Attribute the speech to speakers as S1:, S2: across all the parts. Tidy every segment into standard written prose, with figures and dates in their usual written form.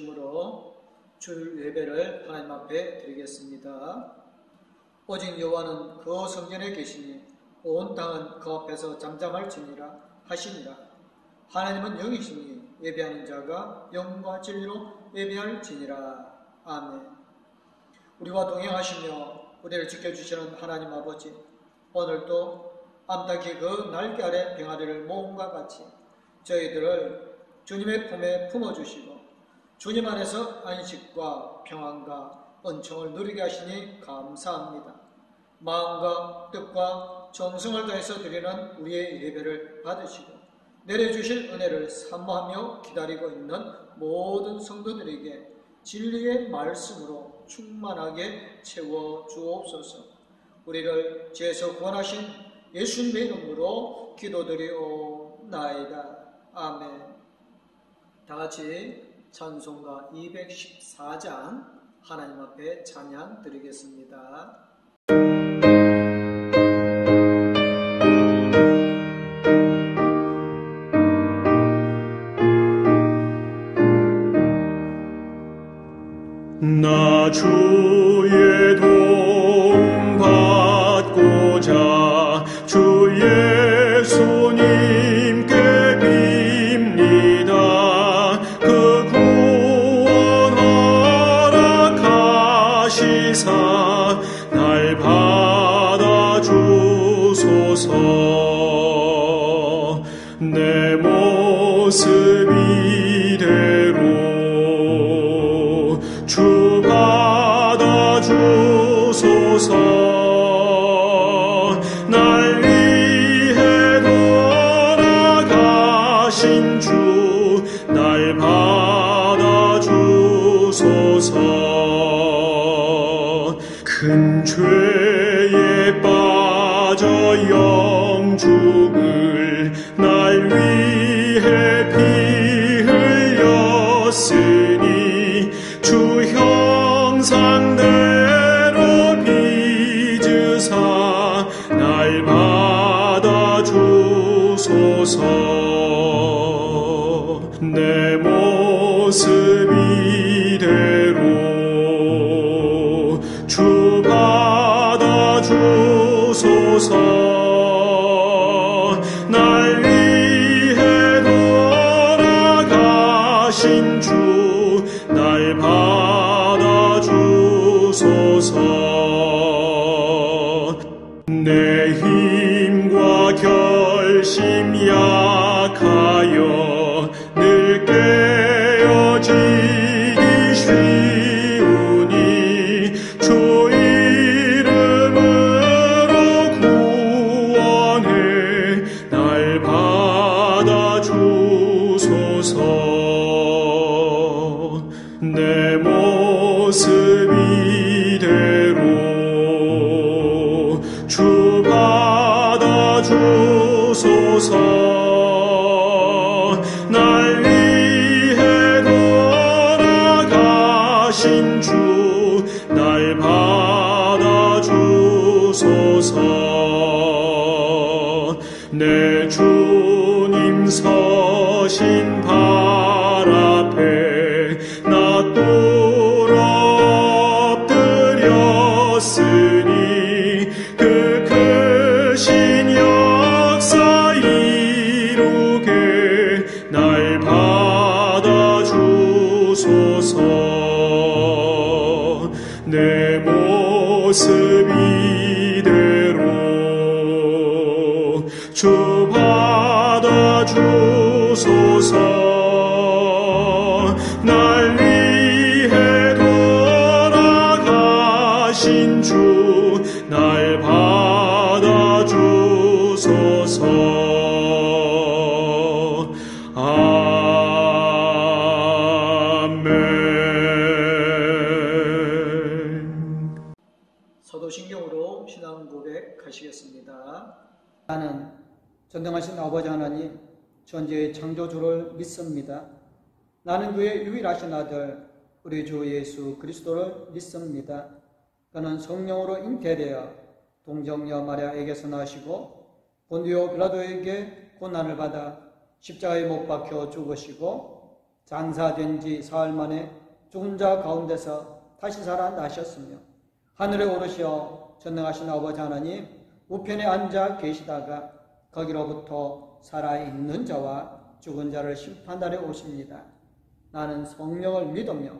S1: 중심으로 주 예배를 하나님 앞에 드리겠습니다. 오직 여호와는 그 성전에 계시니 온 땅은 그 앞에서 잠잠할지니라 하시니라. 하나님은 영이시니 예배하는 자가 영과 진리로 예배할지니라. 아멘. 우리와 동행하시며 우리를 지켜주시는 하나님 아버지, 오늘도 암탉이 그 날개 아래 병아리를 모음과 같이 저희들을 주님의 품에 품어주시고 주님 안에서 안식과 평안과 은총을 누리게 하시니 감사합니다. 마음과 뜻과 정성을 다해서 드리는 우리의 예배를 받으시고 내려주실 은혜를 사모하며 기다리고 있는 모든 성도들에게 진리의 말씀으로 충만하게 채워주옵소서. 우리를 죄에서 구원하신 예수님의 이름으로 기도드리옵나이다. 아멘. 다같이 찬송가 214장 하나님 앞에 찬양 드리겠습니다.
S2: 나 주의 도움 받고자 주 예수님께 빕니다. 그 구원 허락하시사 날 받아주소서. 내 모습 이대로 주 받아주소서. 날 위해 돌아가신 주 날 받아주소서. 큰 죄에 빠져 영죽을 날 위해 피 흘렸으니 주 형상대로 빚으사 날 받아주소서. 내 모습 이대로 주 받아주소서. 날 위해 돌아가신 주 날 받아주소서. 내 힘과 결심 약하여 늘 깨어지기 쉬우니 주 이름으로 구원해 날 받아주소서. 내 모습 이대로 주 받아주소서. 날 위해 돌아가신 주 날 받아주소서. 내 주님 서신 발 앞에 나 뚫어 엎드렸으니 그 크신 역사 이루게 날 받아주소서. 내 모습 이대로 주 받아주소서. 날 위해 돌아가신 주 날 받아주소서. 아멘.
S1: 사도신경으로 신앙 고백하시겠습니다. 나는 전능하신 아버지 하나님 전지의 창조주를 믿습니다. 나는 그의 유일하신 아들 우리 주 예수 그리스도를 믿습니다. 그는 성령으로 잉태되어 동정녀 마리아에게서 나시고 본디오 빌라도에게 고난을 받아 십자가에 못 박혀 죽으시고 장사된 지 사흘 만에 죽은 자 가운데서 다시 살아나셨으며 하늘에 오르시어 전능하신 아버지 하나님 우편에 앉아 계시다가 거기로부터 살아있는 자와 죽은 자를 심판하러 오십니다. 나는 성령을 믿으며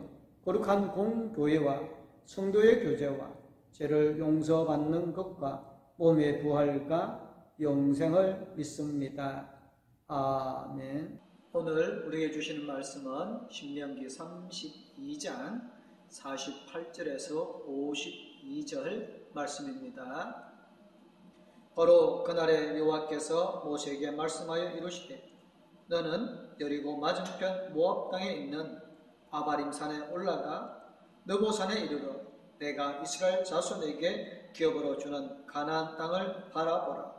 S1: 거룩한 공교회와 성도의 교제와 죄를 용서받는 것과 몸의 부활과 영생을 믿습니다. 아멘. 오늘 우리에게 주시는 말씀은 신명기 32장 48절에서 52절 말씀입니다. 바로 그날에 여호와께서 모세에게 말씀하여 이르시되 너는 여리고 맞은편 모압 땅에 있는 아바림 산에 올라가 느보산에 이르러 내가 이스라엘 자손에게 기업으로 주는 가나안 땅을 바라보라.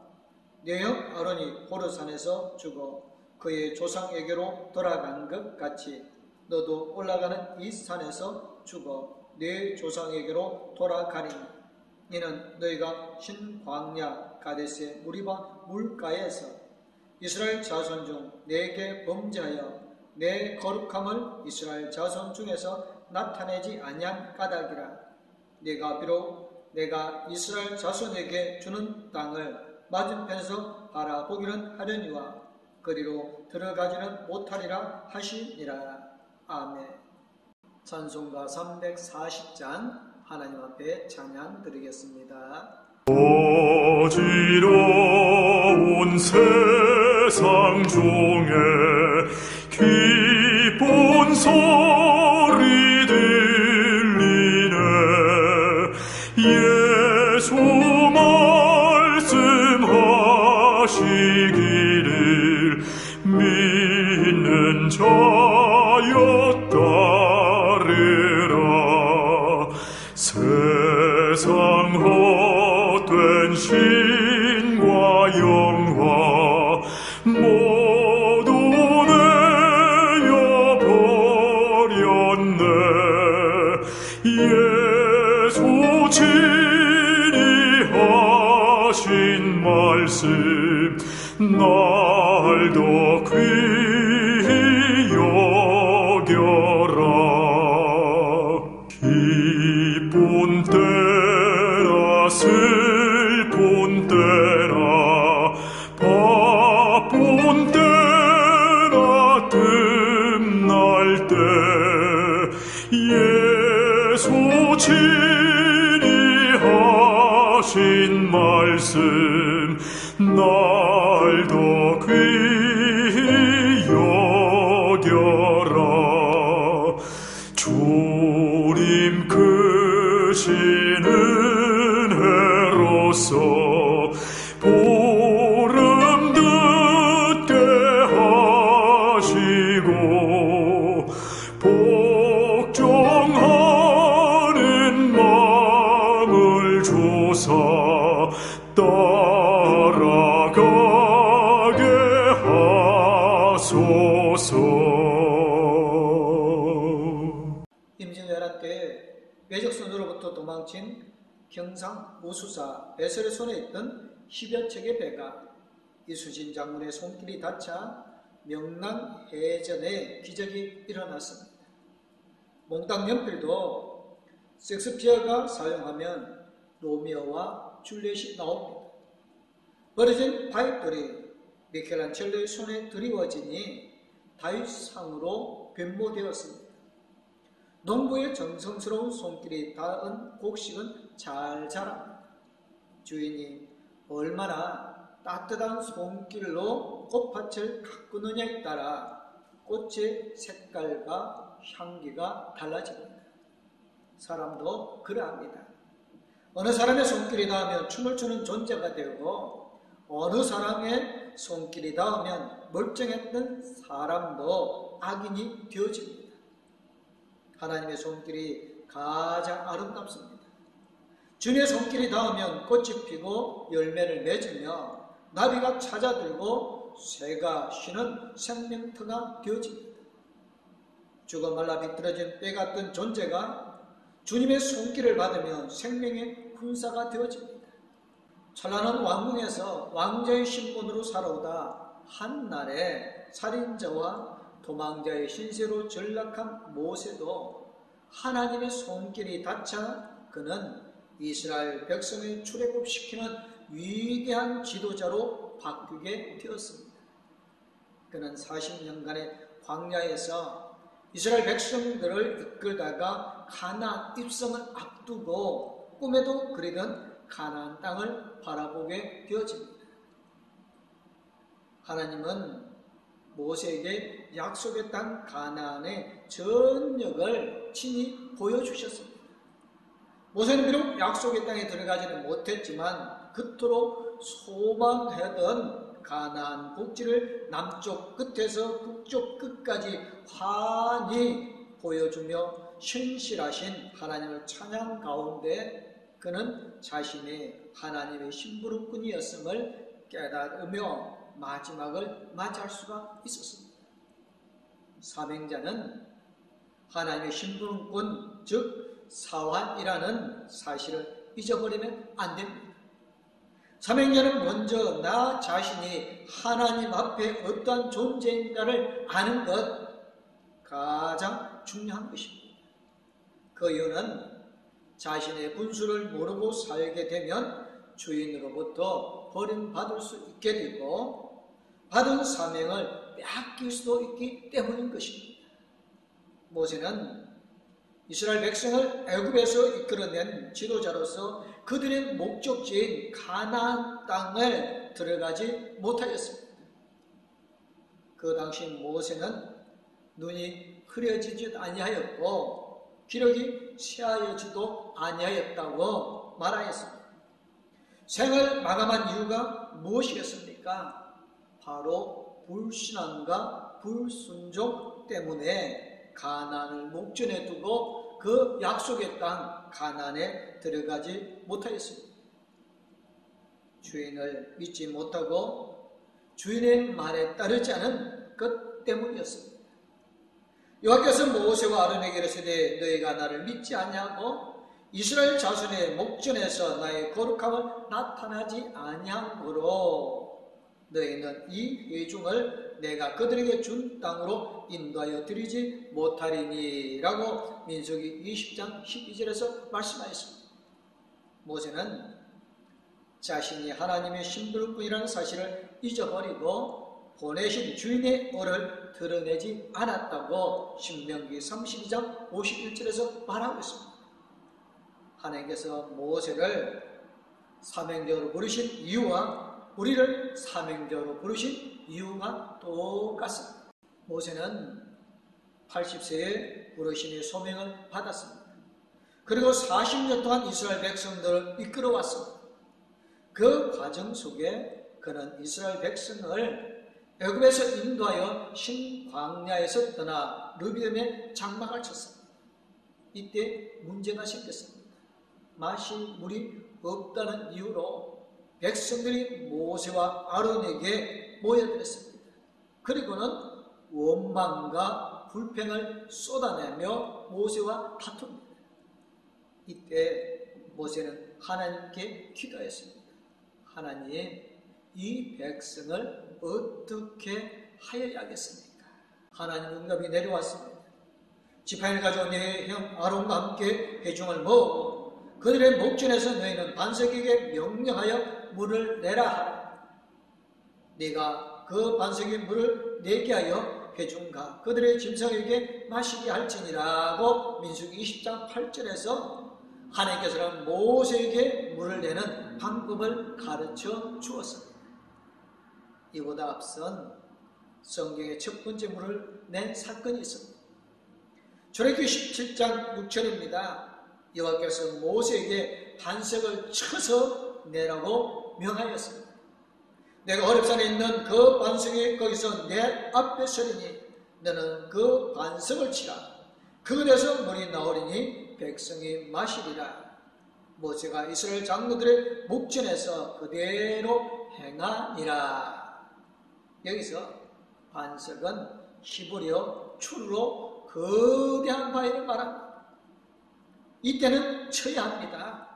S1: 네 형 아론이 호르산에서 죽어 그의 조상에게로 돌아간 것 같이 너도 올라가는 이 산에서 죽어 네 조상에게로 돌아가리니 이는 너희가 신광야 가데스의 무리바 물가에서 이스라엘 자손 중 내게 범죄하여 내 거룩함을 이스라엘 자손 중에서 나타내지 아니한 까닭이라. 네가 비록 내가 이스라엘 자손에게 주는 땅을 맞은편에서 바라보기는 하려니와 그리로 들어가지는 못하리라 하시니라. 아멘. 찬송가 340장 하나님 앞에 찬양 드리겠습니다.
S2: 어지러운 세상 중에 기쁜 소리 들리네. 예수 말씀하시기를 믿는 자여 따르라. 세상 헛된 신과 영화 모두 내어버렸네. 예수 친히 하신 말씀 날도 귀히 여겨라. 기쁜 때라 슬픈 때라 바쁜 때라 틈날 때 예수 친히 하신 말씀 날도 귀히 여겨라. 주님 크신 은혜로서 보름 듣게 하시고 복종하는 마음을 주사 따라가게 하소서.
S1: 임진왜란 때 외적선으로부터 도망친 경상 우수사 배설의 손에 있던 10여 척의 배가 이수진 장군의 손길이 닿자 명랑해전에 기적이 일어났습니다. 몽땅 연필도 섹스피어가 사용하면 로미오와 줄리엣이 나옵니다. 버려진 파이프들이 미켈란젤로의 손에 드리워지니 다윗상으로 변모되었습니다. 농부의 정성스러운 손길이 닿은 곡식은 잘 자랍니다. 주인이 얼마나 따뜻한 손길로 꽃밭을 가꾸느냐에 따라 꽃의 색깔과 향기가 달라집니다. 사람도 그러합니다. 어느 사람의 손길이 닿으면 춤을 추는 존재가 되고 어느 사람의 손길이 닿으면 멀쩡했던 사람도 악인이 되어집니다. 하나님의 손길이 가장 아름답습니다. 주님의 손길이 닿으면 꽃이 피고 열매를 맺으며 나비가 찾아들고 새가 쉬는 생명터가 되어집니다. 죽어 말라 비틀어진 뼈 같은 존재가 주님의 손길을 받으면 생명의 군사가 되어집니다. 찬란한 왕궁에서 왕자의 신분으로 살아오다 한날에 살인자와 도망자의 신세로 전락한 모세도 하나님의 손길이 닿자 그는 이스라엘 백성을 출애굽시키는 위대한 지도자로 바뀌게 되었습니다. 그는 40년간의 광야에서 이스라엘 백성들을 이끌다가 가나안 입성을 앞두고 꿈에도 그리던 가나안 땅을 바라보게 되어집니다. 하나님은 모세에게 약속의 땅 가나안의 전역을 친히 보여주셨습니다. 모세는 비록 약속의 땅에 들어가지는 못했지만 그토록 소망하던 가나안 복지를 남쪽 끝에서 북쪽 끝까지 환히 보여주며 신실하신 하나님을 찬양 가운데 그는 자신이 하나님의 심부름꾼이었음을 깨달으며 마지막을 맞이할 수가 있었습니다. 사명자는 하나님의 심부름꾼, 즉 사환이라는 사실을 잊어버리면 안 됩니다. 사명자는 먼저 나 자신이 하나님 앞에 어떠한 존재인가를 아는 것 가장 중요한 것입니다. 그 이유는 자신의 분수를 모르고 살게 되면 주인으로부터 버림받을 수 있게 되고 받은 사명을 빼앗길 수도 있기 때문인 것입니다. 모세는 이스라엘 백성을 애굽에서 이끌어낸 지도자로서 그들의 목적지인 가나안 땅을 들어가지 못하였습니다. 그 당시 모세는 눈이 흐려지지도 아니하였고 기력이 쇠하여지도 아니하였다고 말하였습니다. 생을 마감한 이유가 무엇이겠습니까? 바로 불신앙과 불순종 때문에 가나안을 목전에 두고 그 약속의 땅 가나안에 들어가지 못하였습니다. 주인을 믿지 못하고 주인의 말에 따르지 않은 것 때문이었습니다. 여호와께서 모세와 아론에게 이르시되 너희가 나를 믿지 아니하고 이스라엘 자손의 목전에서 나의 거룩함을 나타나지 아니함으로 너희는 이 회중을 내가 그들에게 준 땅으로 인도하여 드리지 못하리니 라고 민수기 20장 12절에서 말씀하였습니다. 모세는 자신이 하나님의 심부름꾼이라는 사실을 잊어버리고 보내신 주인의 얼을 드러내지 않았다고 신명기 32장 51절에서 말하고 있습니다. 하나님께서 모세를 사명자로 부르신 이유와 우리를 사명자로 부르신 이유가 똑같습니다. 모세는 80세에 부르심의 소명을 받았습니다. 그리고 40년 동안 이스라엘 백성들을 이끌어왔습니다. 그 과정 속에 그는 이스라엘 백성을 애굽에서 인도하여 신광야에서 떠나 르비딤에 장막을 쳤습니다. 이때 문제가 생겼습니다. 마실 물이 없다는 이유로 백성들이 모세와 아론에게 모여들었습니다. 그리고는 원망과 불평을 쏟아내며 모세와 다툽니다. 이때 모세는 하나님께 기도했습니다. 하나님, 이 백성을 어떻게 하여야겠습니까? 하나님 응답이 내려왔습니다. 지팡이를 가져온 네 형 아론과 함께 회중을 모으고 그들의 목전에서 너희는 반석에게 명령하여 물을 내라 하라. 네가 그 반석에 물을 내게 하여 회중과 그들의 짐승에게 마시게 할지니라고 민수기 20장 8절에서 하나님께서는 모세에게 물을 내는 방법을 가르쳐 주었습니다. 이보다 앞선 성경의 첫 번째 물을 낸 사건이 있습니다. 출애굽기 17장 6절입니다. 여호와께서 모세에게 반석을 쳐서 내라고 명하였습니다. 내가 호렙산에 있는 그 반석이 거기서 내 앞에 서리니 너는 그 반석을 치라. 그곳에서 물이 나오리니 백성이 마시리라. 모세가 이스라엘 장로들의 목전에서 그대로 행하니라. 여기서 반석은 히브리어 출로 거대한 바위를 말합니다. 이때는 쳐야 합니다.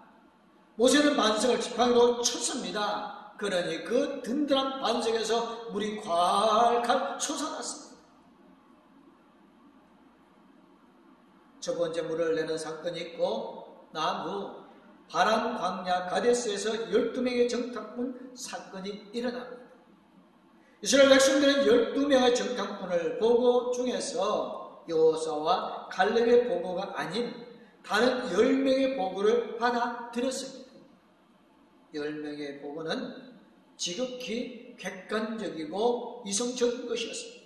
S1: 모세는 반석을 지팡이로 쳤습니다. 그러니 그 든든한 반석에서 물이 콸콸 솟아났습니다. 첫 번째 물을 내는 사건이 있고 난 후 바란 광야 가데스에서 12명의 정탐꾼 사건이 일어납니다. 이스라엘 백성들은 12명의 정탐꾼을 보고 중에서 여호수아와 갈렙의 보고가 아닌 다른 10명의 보고를 받아들였습니다. 10명의 보고는 지극히 객관적이고 이성적인 것이었습니다.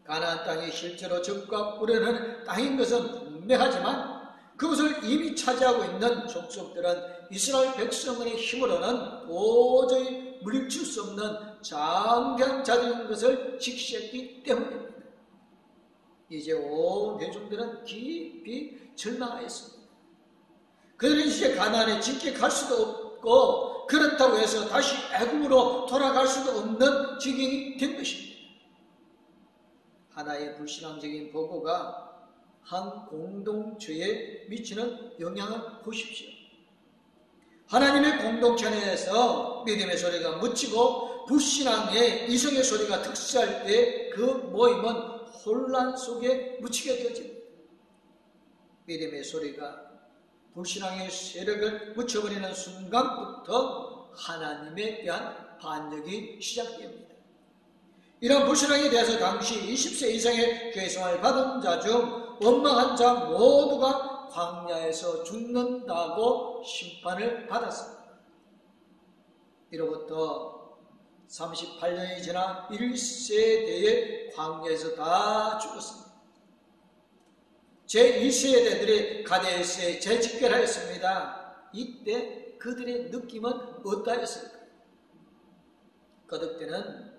S1: 가나안 땅이 실제로 적과 우려하는 땅인 것은 분명하지만 그것을 이미 차지하고 있는 족속들은 이스라엘 백성의 힘으로는 도저히 물리칠 수 없는 장대한 자들인 것을 직시했기 때문입니다. 이제 온 회중들은 깊이 절망하였습니다. 그들은 이제 가나안에 진짜 갈 수도 없고 그렇다고 해서 다시 애굽으로 돌아갈 수도 없는 지경이 된 것입니다. 하나의 불신앙적인 보고가 한 공동체에 미치는 영향을 보십시오. 하나님의 공동체 내에서 믿음의 소리가 묻히고 불신앙의 이성의 소리가 특수할 때 그 모임은 혼란 속에 묻히게 되어집니다. 믿음의 소리가 불신앙의 세력을 묻혀버리는 순간부터 하나님에 대한 반역이 시작됩니다. 이런 불신앙에 대해서 당시 20세 이상의 교회생활을 받은 자 중 원망한 자 모두가 광야에서 죽는다고 심판을 받았습니다. 이로부터 38년이 지나 1세대의 광야에서 다 죽었습니다. 제2세대들이 가데스에 재집결하였습니다. 이때 그들의 느낌은 어떠하였을까요? 거듭되는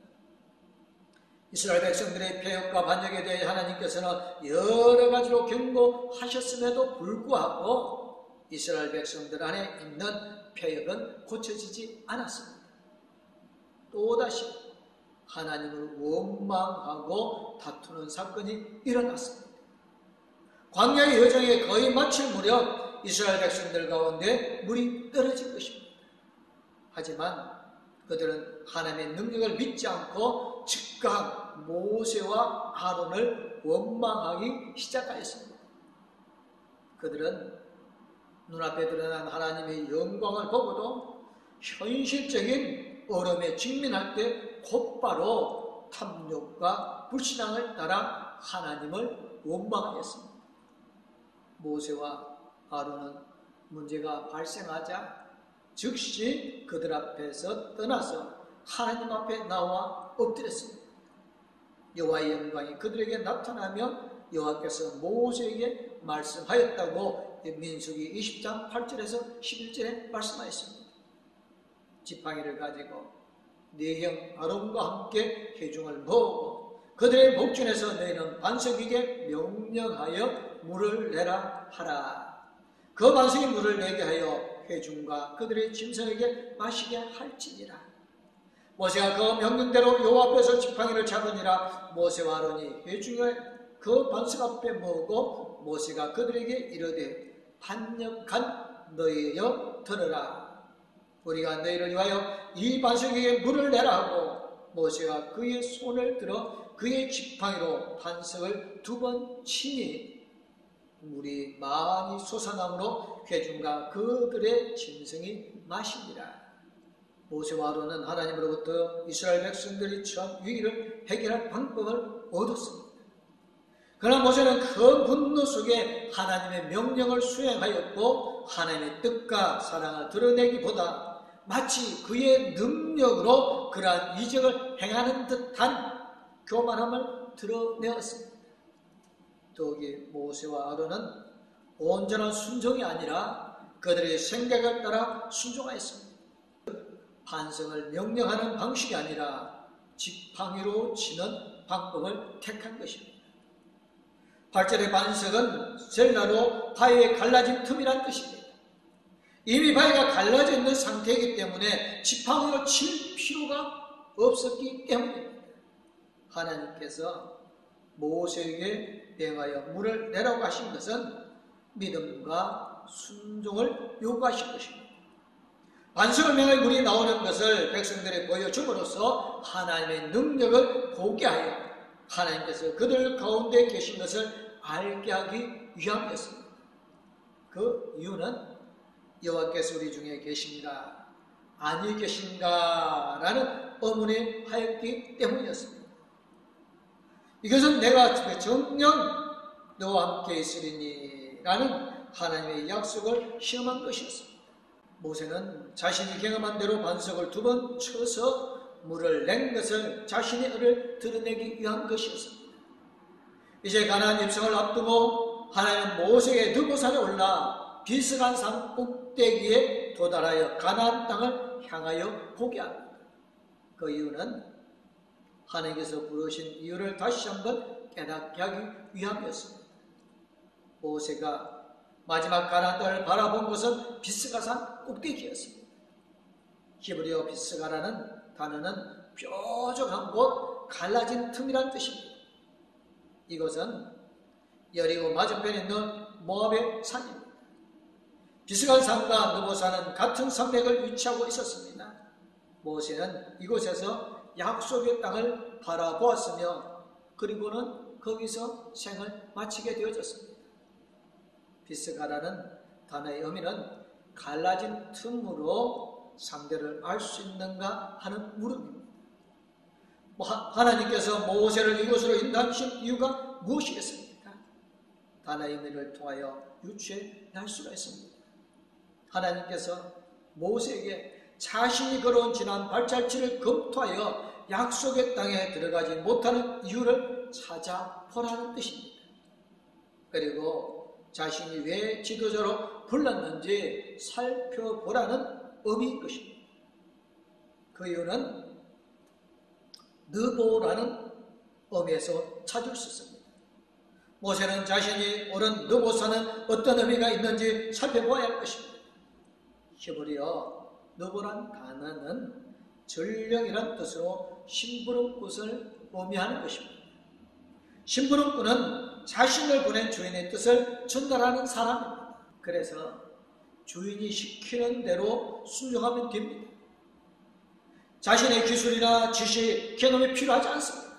S1: 이스라엘 백성들의 폐역과 반역에 대해 하나님께서는 여러 가지로 경고하셨음에도 불구하고 이스라엘 백성들 안에 있는 폐역은 고쳐지지 않았습니다. 또다시 하나님을 원망하고 다투는 사건이 일어났습니다. 광야의 여정에 거의 마칠 무렵 이스라엘 백성들 가운데 물이 떨어진 것입니다. 하지만 그들은 하나님의 능력을 믿지 않고 즉각 모세와 아론을 원망하기 시작하였습니다. 그들은 눈앞에 드러난 하나님의 영광을 보고도 현실적인 어려움에 직면할 때 곧바로 탐욕과 불신앙을 따라 하나님을 원망하였습니다. 모세와 아론은 문제가 발생하자 즉시 그들 앞에서 떠나서 하나님 앞에 나와 엎드렸습니다. 여호와의 영광이 그들에게 나타나며 여호와께서 모세에게 말씀하였다고 민수기 20장 8절에서 11절에 말씀하였습니다. 지팡이를 가지고 네 형 아론과 함께 회중을 모으고 그들의 목전에서 너희는 반석에게 명령하여 물을 내라 하라. 그 반석에 물을 내게 하여 회중과 그들의 짐승에게 마시게 할지니라. 모세가 그 명령대로 여호와 앞에서 지팡이를 잡으니라. 모세와 아론이 회중을 그 반석 앞에 모으고 모세가 그들에게 이르되 반역한 너희여 들으라. 우리가 너희를 위하여 이 반석에게 물을 내라 하고 모세가 그의 손을 들어 그의 지팡이로 반석을 2번 치니 물이 많이 솟아나므로 회중과 그들의 짐승이 마시니라. 모세와 아론은 하나님으로부터 이스라엘 백성들이 처한 위기를 해결할 방법을 얻었습니다. 그러나 모세는 큰 분노 속에 하나님의 명령을 수행하였고 하나님의 뜻과 사랑을 드러내기보다 마치 그의 능력으로 그러한 이적을 행하는 듯한 교만함을 드러내었습니다. 더욱이 모세와 아론은 온전한 순종이 아니라 그들의 생각을 따라 순종하였습니다. 반성을 명령하는 방식이 아니라 지팡이로 치는 방법을 택한 것입니다. 8절의 반석은 셀라로 바위에 갈라진 틈이란 뜻입니다. 이미 바위가 갈라져 있는 상태이기 때문에 지팡이로 칠 필요가 없었기 때문입니다. 하나님께서 모세에게 명하여 물을 내라고 하신 것은 믿음과 순종을 요구하신 것입니다. 반석을 명하여 물이 나오는 것을 백성들에 보여줌으로써 하나님의 능력을 보게 하여 하나님께서 그들 가운데 계신 것을 알게 하기 위함이었습니다. 그 이유는 여호와께서 우리 중에 계신가 아니 계신가 라는 의문이 하였기 때문이었습니다. 이것은 내가 정녕 너와 함께 있으리니 라는 하나님의 약속을 시험한 것이었습니다. 모세는 자신이 경험한 대로 반석을 2번 쳐서 물을 낸 것을 자신의 의를 드러내기 위한 것이었습니다. 이제 가나안 입성을 앞두고 하나님은 모세에게 느보산에 올라 비스간 산 꼭대기에 도달하여 가나안 땅을 향하여 보게 합니다. 그 이유는 하나님께서 부르신 이유를 다시 한번 깨닫게 하기 위함이었습니다. 모세가 마지막 가나안 땅을 바라본 것은 비스가산 꼭대기였습니다. 히브리어 비스가라는 단어는 뾰족한 곳, 갈라진 틈이란 뜻입니다. 이것은 여리고 맞은편에 있는 모압의 산입니다. 비스간 산과 느보산은 같은 산맥을 위치하고 있었습니다. 모세는 이곳에서 약속의 땅을 바라보았으며 그리고는 거기서 생을 마치게 되어졌습니다. 비스가라는 단어의 의미는 갈라진 틈으로 상대를 알 수 있는가 하는 물음입니다. 하나님께서 모세를 이곳으로 인도하신 이유가 무엇이겠습니까? 단어의 의미를 통하여 유추해 낼 수가 있습니다. 하나님께서 모세에게 자신이 걸어온 지난 발자취를 검토하여 약속의 땅에 들어가지 못하는 이유를 찾아보라는 뜻입니다. 그리고 자신이 왜 지도자로 불렀는지 살펴보라는 의미인 것입니다. 그 이유는 느보라는 의미에서 찾을 수 있습니다. 모세는 자신이 오른 느보산은 어떤 의미가 있는지 살펴보아야 할 것입니다. 히브리어 느보란 단어는 전령이란 뜻으로 심부름꾼을 의미하는 것입니다. 심부름꾼은 자신을 보낸 주인의 뜻을 전달하는 사람입니다. 그래서 주인이 시키는 대로 순종하면 됩니다. 자신의 기술이나 지식, 경험이 필요하지 않습니다.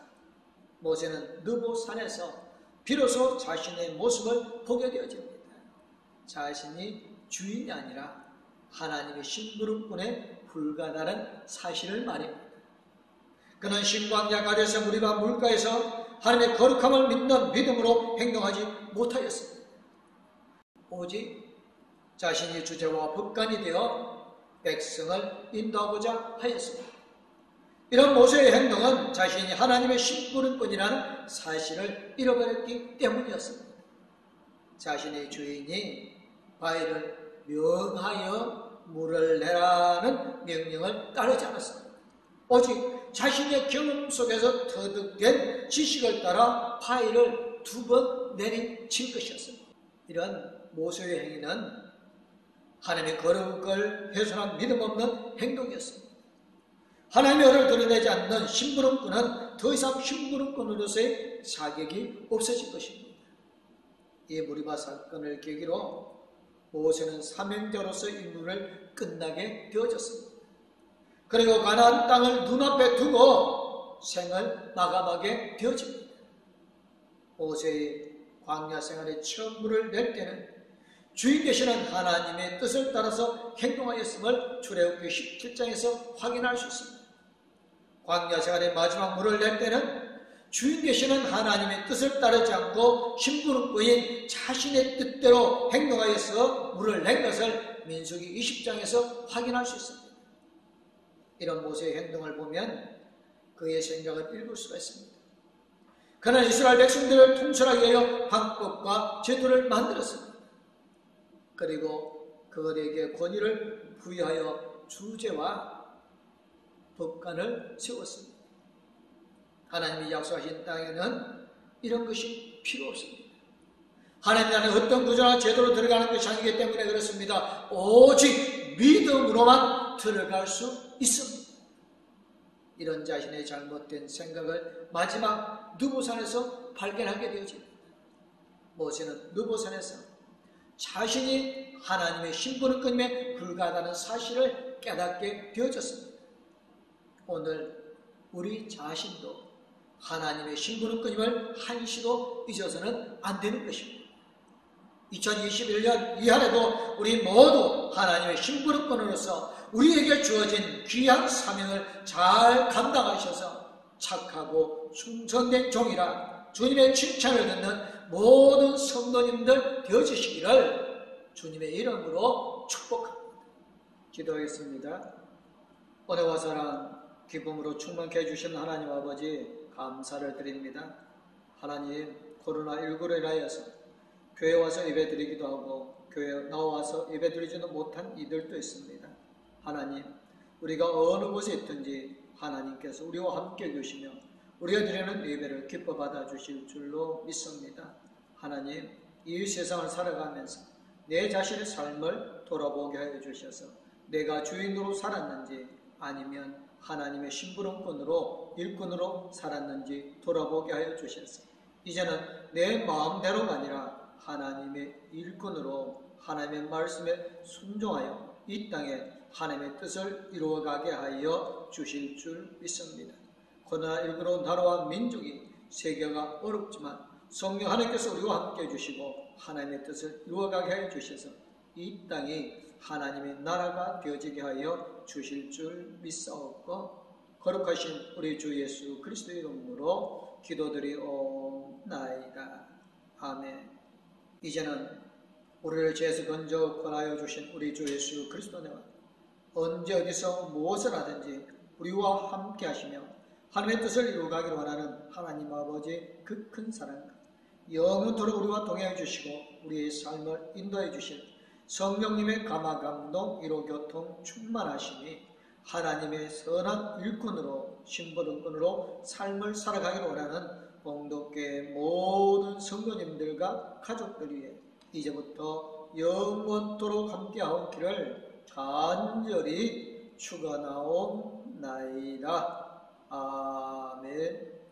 S1: 모세는 느보산에서 비로소 자신의 모습을 보게 되어집니다. 자신이 주인이 아니라 하나님의 심부름꾼에 불과하다는 사실을 말입니다. 그는 신광야 가데스 무리바 물가에서 하나님의 거룩함을 믿는 믿음으로 행동하지 못하였습니다. 오직 자신이 주제와 법관이 되어 백성을 인도하고자 하였습니다. 이런 모세의 행동은 자신이 하나님의 심부름꾼이라는 사실을 잃어버렸기 때문이었습니다. 자신의 주인이 바위를 명하여 물을 내라는 명령을 따르지 않았습니다. 오직 자신의 경험 속에서 터득된 지식을 따라 바위를 2번 내리친 것이었습니다. 이런 모세의 행위는 하나님의 거룩을 훼손한 믿음 없는 행동이었습니다. 하나님의 의를 드러내지 않는 심부름꾼은 더 이상 심부름꾼으로서의 자격이 없어질 것입니다. 이 무리바 사건을 계기로 모세는 사명자로서 임무를 끝나게 되어졌습니다. 그리고 가나안 땅을 눈앞에 두고 생을 마감하게 되어집니다. 모세의 광야 생활의 처음 물을 낼 때는 주인 되시는 하나님의 뜻을 따라서 행동하였음을 출애굽기 17장에서 확인할 수 있습니다. 광야 생활의 마지막 물을 낼 때는 주인 되시는 하나님의 뜻을 따르지 않고 심부름꾼인 자신의 뜻대로 행동하여서 물을 낸 것을 민수기 20장에서 확인할 수 있습니다. 이런 모세의 행동을 보면 그의 생각을 읽을 수가 있습니다. 그는 이스라엘 백성들을 통솔하게 하여 방법과 제도를 만들었습니다. 그리고 그들에게 권위를 부여하여 주제와 법관을 세웠습니다. 하나님이 약속하신 땅에는 이런 것이 필요 없습니다. 하나님 나라에 어떤 구조나 제도로 들어가는 것이 아니기 때문에 그렇습니다. 오직 믿음으로만 들어갈 수 있습니다. 이런 자신의 잘못된 생각을 마지막 느보산에서 발견하게 되어집니다. 모세는 느보산에서 자신이 하나님의 심부름꾼에 불과하다는 사실을 깨닫게 되어졌습니다. 오늘 우리 자신도 하나님의 신부는 끊임을 한시도 잊어서는 안 되는 것입니다. 2021년 이한에도 우리 모두 하나님의 신부름꾼으로서 우리에게 주어진 귀한 사명을 잘 감당하셔서 착하고 충성된 종이라 주님의 칭찬을 듣는 모든 성도님들 되어주시기를 주님의 이름으로 축복합니다. 기도하겠습니다. 은혜와 사랑, 기쁨으로 충만케 해주신 하나님 아버지 감사를 드립니다. 하나님, 코로나19로 인하여서 교회 와서 예배드리기도 하고 교회 나와서 예배드리지도 못한 이들도 있습니다. 하나님, 우리가 어느 곳에 있든지 하나님께서 우리와 함께 계시며 우리가 드리는 예배를 기뻐 받아주실 줄로 믿습니다. 하나님, 이 세상을 살아가면서 내 자신의 삶을 돌아보게 하여 주셔서 내가 주인으로 살았는지 아니면 하나님의 심부름꾼으로 일꾼으로 살았는지 돌아보게 하여 주셔서 이제는 내 마음대로가 아니라 하나님의 일꾼으로 하나님의 말씀에 순종하여 이 땅에 하나님의 뜻을 이루어가게 하여 주실 줄 믿습니다. 코로나19로 나라와 민족이 세계가 어렵지만 성령 하나님께서 우리와 함께 해주시고 하나님의 뜻을 이루어가게 하여 주셔서 이 땅이 하나님의 나라가 되어지게 하여 주실 줄 믿사옵고 거룩하신 우리 주 예수 그리스도의 이름으로 기도드리옵나이다. 아멘. 이제는 우리를 죄에서 건져 권하여 주신 우리 주 예수 그리스도님은 언제 어디서 무엇을 하든지 우리와 함께 하시며 하나님의 뜻을 이루어가기를 원하는 하나님 아버지의 그 큰 사랑과 영원토록 우리와 동행해 주시고 우리의 삶을 인도해 주실 성령님의 감화감동 위로교통 충만하시니 하나님의 선한 일꾼으로 신부름꾼으로 삶을 살아가기를 원하는 봉독교의 모든 성도님들과 가족들 위해 이제부터 영원토록 함께하옵기를 간절히 축원하옵나이다. 아멘.